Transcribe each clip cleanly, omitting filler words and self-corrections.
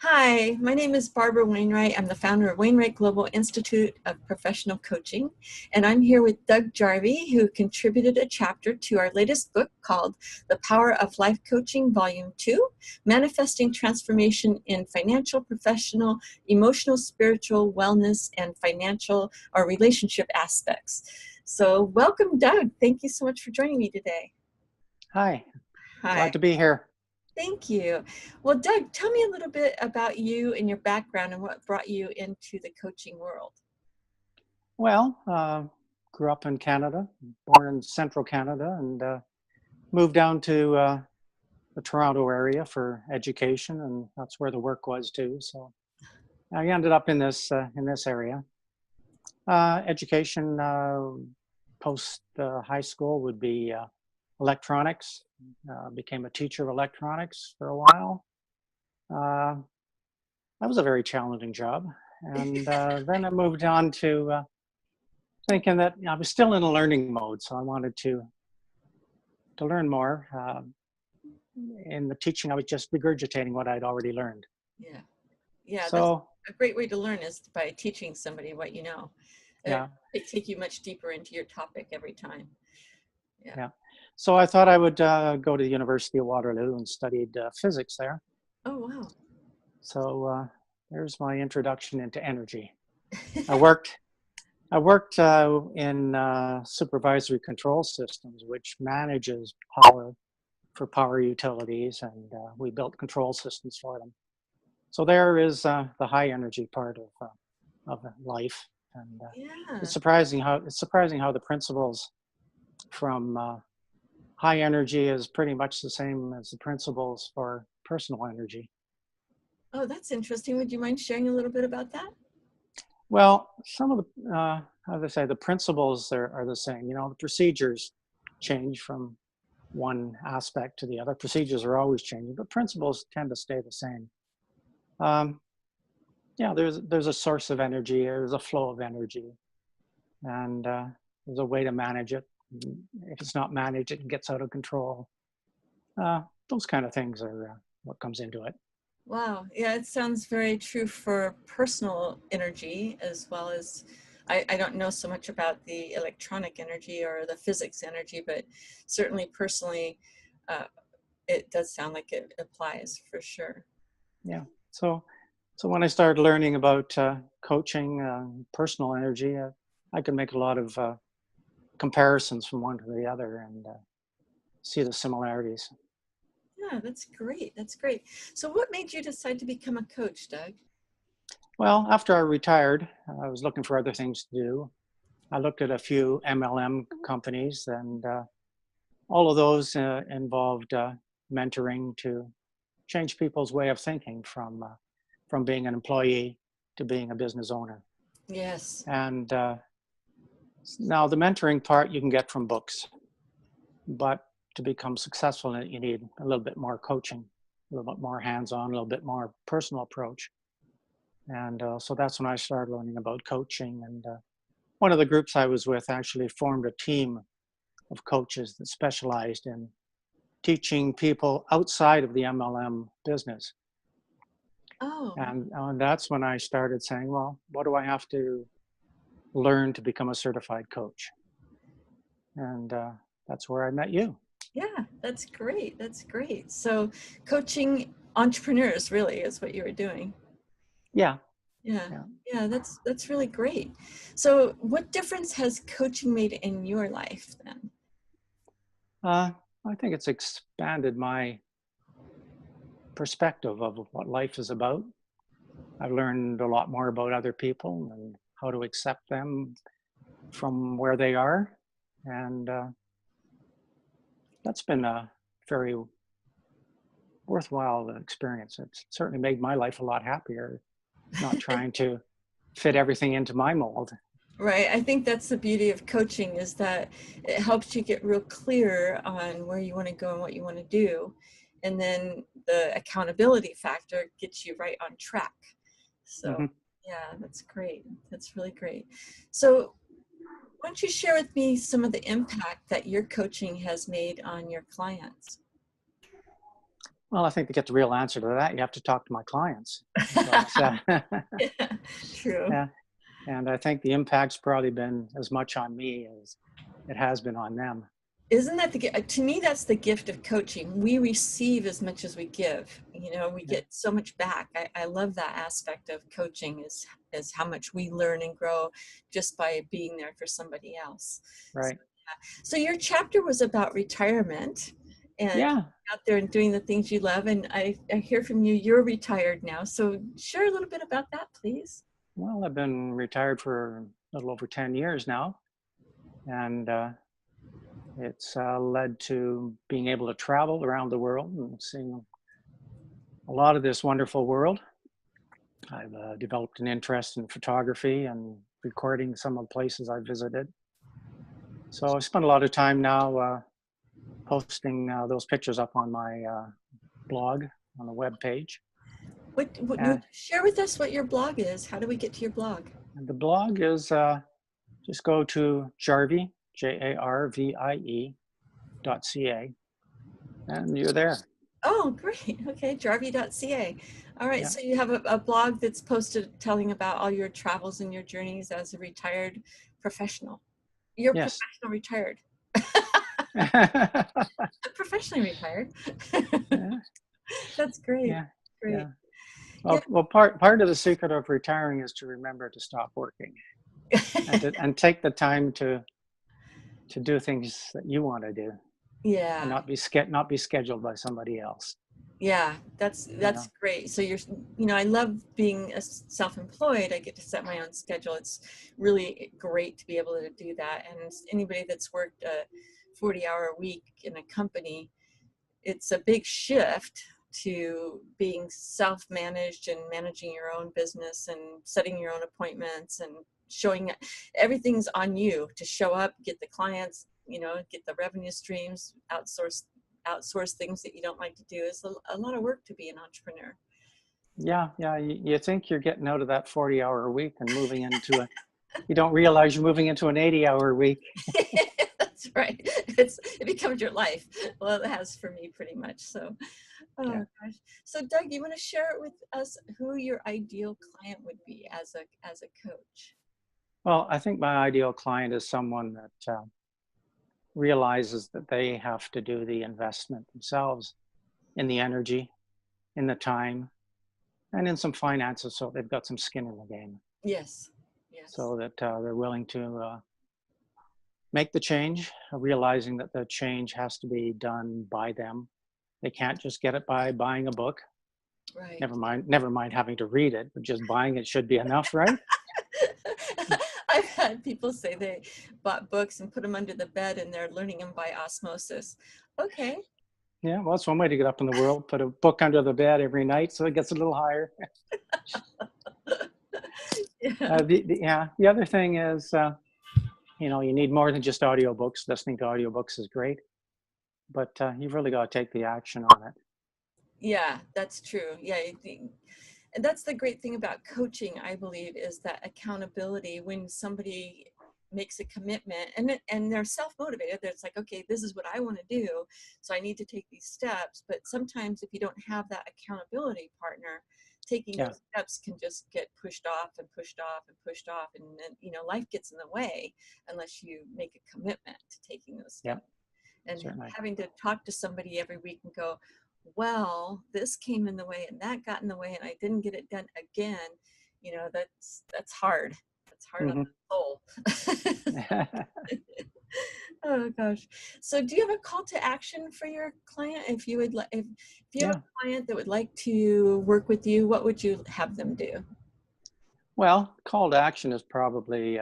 Hi, my name is Barbara Wainwright. I'm the founder of Wainwright Global Institute of Professional Coaching, and I'm here with Doug Jarvie, who contributed a chapter to our latest book called The Power of Life Coaching, Volume 2, Manifesting Transformation in Financial, Professional, Emotional, Spiritual, Wellness, and Financial or Relationship Aspects. So welcome, Doug. Thank you so much for joining me today. Hi, Hi. glad to be here. Thank you. Well, Doug, tell me a little bit about you and your background and what brought you into the coaching world. Well, grew up in Canada, born in central Canada, and moved down to the Toronto area for education, and that's where the work was too. So I ended up in this area. Education post high school would be electronics. Became a teacher of electronics for a while. That was a very challenging job. And then I moved on to thinking that I was still in a learning mode. So I wanted to learn more. In the teaching, I was just regurgitating what I'd already learned. Yeah, so, that's a great way to learn, is by teaching somebody what you know. Yeah. It take you much deeper into your topic every time. Yeah. So I thought I would go to the University of Waterloo and studied physics there. Oh, wow. So there's my introduction into energy. I worked in supervisory control systems, which manages power for power utilities, and we built control systems for them. So there is the high energy part of life, and it's surprising how the principles from high energy is pretty much the same as the principles for personal energy. Oh, that's interesting. Would you mind sharing a little bit about that? Well, some of the, how to say, the principles are the same. You know, the procedures change from one aspect to the other. Procedures are always changing, but principles tend to stay the same. Yeah, there's a source of energy, there's a flow of energy, and there's a way to manage it. If it's not managed, it gets out of control. Those kind of things are what comes into it. Wow. Yeah, it sounds very true for personal energy as well as, I don't know so much about the electronic energy or the physics energy, but certainly personally, it does sound like it applies for sure. Yeah. So when I started learning about coaching, personal energy, I could make a lot of comparisons from one to the other and see the similarities. Yeah, that's great. That's great. So what made you decide to become a coach, Doug? Well, after I retired, I was looking for other things to do. I looked at a few MLM companies, and all of those involved mentoring to change people's way of thinking from being an employee to being a business owner. Yes. And now the mentoring part you can get from books, but to become successful in it, you need a little bit more coaching, a little bit more hands-on, a little bit more personal approach. And so that's when I started learning about coaching. And one of the groups I was with actually formed a team of coaches that specialized in teaching people outside of the MLM business. Oh. And that's when I started saying, well, what do I have to learn to become a certified coach? And that's where I met you. Yeah, that's great. That's great. So coaching entrepreneurs really is what you were doing. Yeah. Yeah, that's really great. So what difference has coaching made in your life then? I think it's expanded my perspective of what life is about. I've learned a lot more about other people and how to accept them from where they are. And that's been a very worthwhile experience. It's certainly made my life a lot happier, not trying to fit everything into my mold. Right. I think that's the beauty of coaching, is that it helps you get real clear on where you want to go and what you want to do. And then the accountability factor gets you right on track. So yeah, that's great. That's really great. So why don't you share with me some of the impact that your coaching has made on your clients? Well, I think to get the real answer to that, you have to talk to my clients. But, Yeah, true. yeah, and I think the impact's probably been as much on me as it has been on them. Isn't that to me, that's the gift of coaching. We receive as much as we give. You know, we Yeah, get so much back. I love that aspect of coaching is how much we learn and grow just by being there for somebody else. So, right. yeah. So your chapter was about retirement and Yeah. out there and doing the things you love. And I hear from you, you're retired now. So share a little bit about that, please. Well, I've been retired for a little over 10 years now, and it's led to being able to travel around the world and seeing a lot of this wonderful world. I've developed an interest in photography and recording some of the places I've visited. So I spend a lot of time now posting those pictures up on my blog on the web page. What you And, share with us what your blog is? How do we get to your blog? and the blog is just go to Jarvie, JARVIE.ca, and you're there. Oh, great. Okay, jarvie.ca. All right, Yeah. so you have a blog that's posted telling about all your travels and your journeys as a retired professional. You're Yes. professional retired. Professionally retired. Yeah. That's great. Yeah. Great. Yeah. Yeah. Well, part of the secret of retiring is to remember to stop working and take the time to do things that you want to do and Yeah. not be scheduled by somebody else. Yeah, You that's know. great. So I love being a self-employed. I get to set my own schedule. It's really great to be able to do that. And anybody that's worked a 40-hour week in a company, it's a big shift to being self-managed and managing your own business and setting your own appointments and showing everything's on you to show up, get the clients, get the revenue streams, outsource things that you don't like to do. Is a lot of work to be an entrepreneur. Yeah. Yeah. You think you're getting out of that 40-hour week and moving into you don't realize you're moving into an 80-hour week. That's right. It becomes your life. Well, it has for me pretty much. So, oh Yeah. gosh. So, Doug, you want to share with us who your ideal client would be as a coach? Well, I think my ideal client is someone that realizes that they have to do the investment themselves in the energy, in the time, and in some finances, so they've got some skin in the game, Yes. Yes. so that they're willing to make the change, realizing that the change has to be done by them. They can't just get it by buying a book. Right. Never mind having to read it, but just buying it should be enough, right? I've had people say they bought books and put them under the bed and they're learning them by osmosis. Okay. Yeah, well, it's one way to get up in the world. Put a book under the bed every night so it gets a little higher. Yeah. The other thing is, you need more than just audiobooks. Listening to audiobooks is great, but you've really got to take the action on it. Yeah, that's true. Yeah. And that's the great thing about coaching, I believe, is that accountability. When somebody makes a commitment and they're self-motivated, it's like, okay, this is what I want to do, so I need to take these steps. But sometimes if you don't have that accountability partner, taking Yeah, those steps can just get pushed off and pushed off and pushed off, and then life gets in the way unless you make a commitment to taking those yeah, steps. And certainly. having to talk to somebody every week and go, well, this came in the way and that got in the way and I didn't get it done again. That's hard. That's hard on Hmm. the soul. Oh gosh. So do you have a call to action for your client? If you would if you have Yeah. a client that would like to work with you, what would you have them do? Well, call to action is probably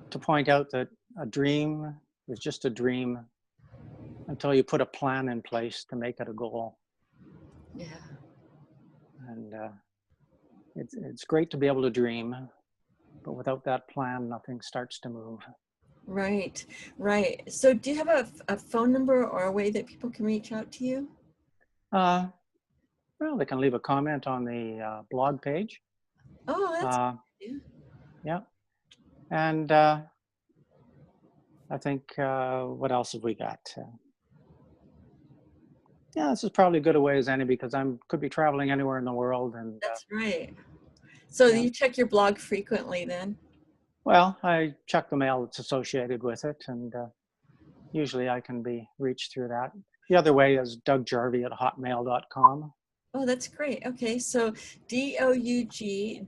to point out that a dream is just a dream until you put a plan in place to make it a goal. Yeah. And it's great to be able to dream, but without that plan, nothing starts to move. Right. Right. So do you have a phone number or a way that people can reach out to you? Uh, well, they can leave a comment on the blog page. Oh, that's Uh, yeah. yeah. And I think, what else have we got? Yeah, this is probably as good a way as any because could be traveling anywhere in the world. And That's right. So yeah, you check your blog frequently then? well, I check the mail that's associated with it, and usually I can be reached through that. The other way is dougjarvie@hotmail.com. Oh, that's great. Okay, so DOUGJARVIE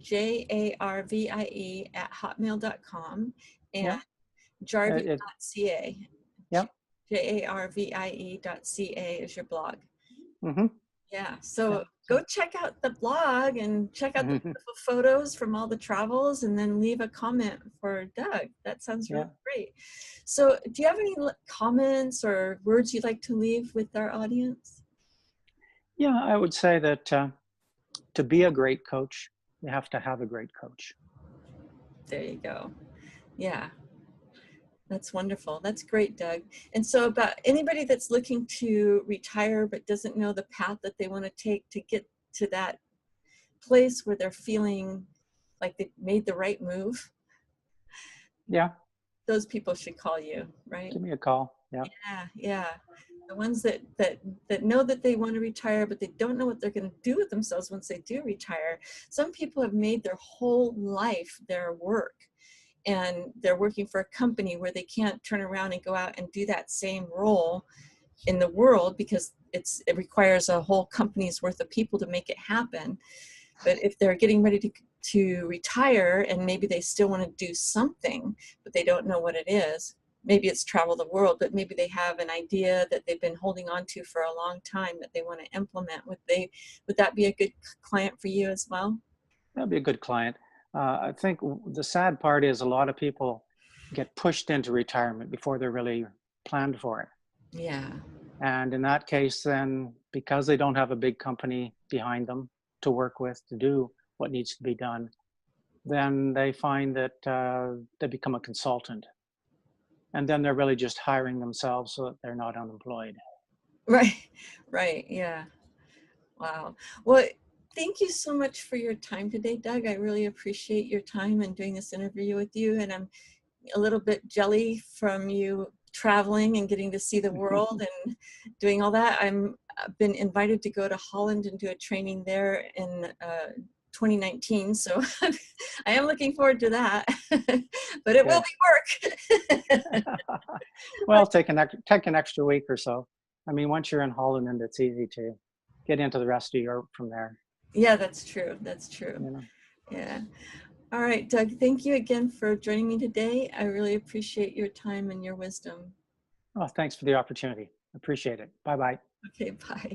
at hotmail.com and Yeah, it jarvie.ca. yeah. JARVIE.ca is your blog. Mm-hmm. Yeah, Yeah. so So, go check out the blog and check out the beautiful photos from all the travels and then leave a comment for Doug. That sounds really yeah. great. So do you have any comments or words you'd like to leave with our audience? Yeah, I would say that to be a great coach, you have to have a great coach. There you go. Yeah, that's wonderful. That's great, Doug. And so about anybody that's looking to retire but doesn't know the path that they want to take to get to that place where they're feeling like they made the right move, Yeah, those people should call you, right? give me a call. Yeah. Yeah, yeah. The ones that know that they want to retire, but they don't know what they're going to do with themselves once they do retire. Some people have made their whole life their work, and they're working for a company where they can't turn around and go out and do that same role in the world because it requires a whole company's worth of people to make it happen. But if they're getting ready to retire and maybe they still want to do something, but they don't know what it is, maybe it's travel the world, but maybe they have an idea that they've been holding on to for a long time that they want to implement. Would that be a good client for you as well? That'd be a good client. I think the sad part is a lot of people get pushed into retirement before they're really planned for it. Yeah. And in that case, then because they don't have a big company behind them to work with to do what needs to be done, then they find that they become a consultant. And then they're really just hiring themselves so that they're not unemployed. Right. Right. Yeah. Wow. Well, thank you so much for your time today, Doug. I really appreciate your time and doing this interview with you. And I'm a little bit jelly from you traveling and getting to see the world and doing all that. I've been invited to go to Holland and do a training there in 2019. So I am looking forward to that, but it will be work. Well, take an extra week or so. I mean, once you're in Holland, and it's easy to get into the rest of Europe from there. Yeah, that's true. That's true. You know. Yeah. All right, Doug, thank you again for joining me today. I really appreciate your time and your wisdom. Oh, thanks for the opportunity. Appreciate it. Bye-bye. Okay, bye.